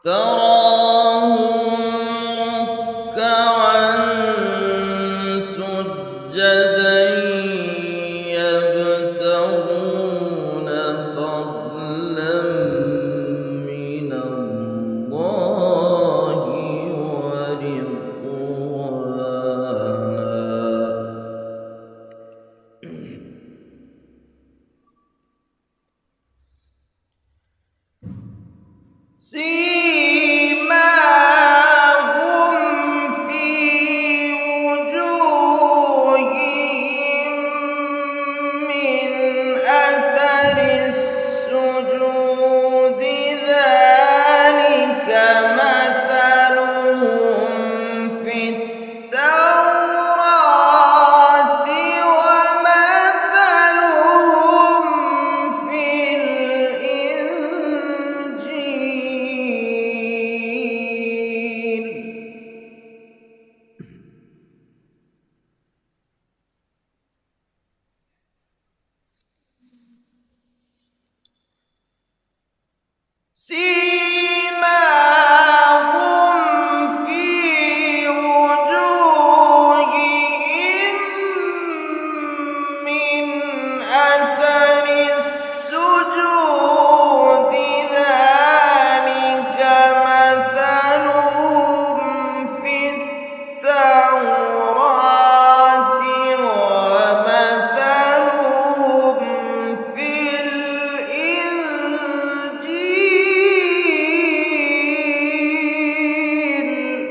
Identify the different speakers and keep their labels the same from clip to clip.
Speaker 1: تراهم ركعا سجدا يبتغون فضلا من الله ورضوانا سيماهم في وجوههم من أثر السجود ذلك مثلهم في التوراة ومثلهم في الإنجيل سيماهم في وجوههم من أثر السجود ذلك مثلهم في التوراة ومثلهم في الإنجيل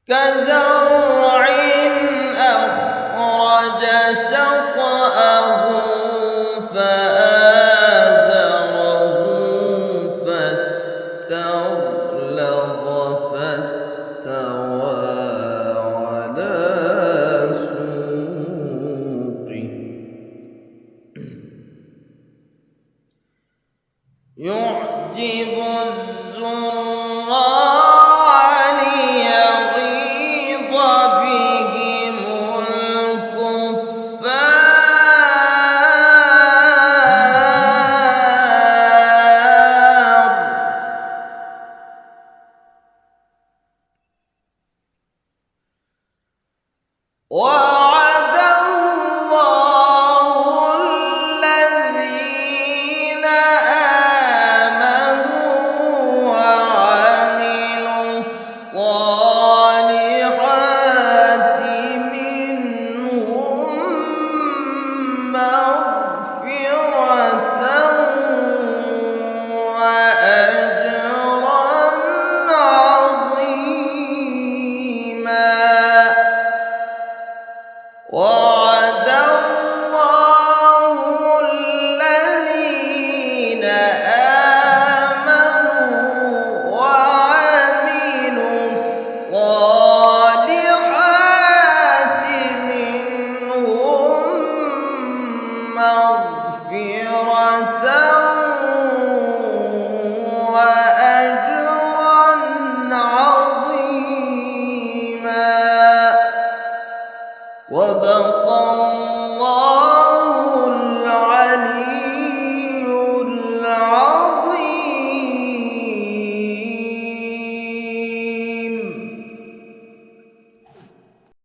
Speaker 1: كزرع أخرج شطأه فآزره فاستغلظ فاستوى على سوقه يعجب الزراع ليغيظ بهم الكفار وعد الله الذين آمنوا وعملوا الصالحات منهم مغفرة وأجرا عظيما وعد الله الذين آمنوا وعملوا الصالحات منهم مغفرة وأجرا عظيما صدق الله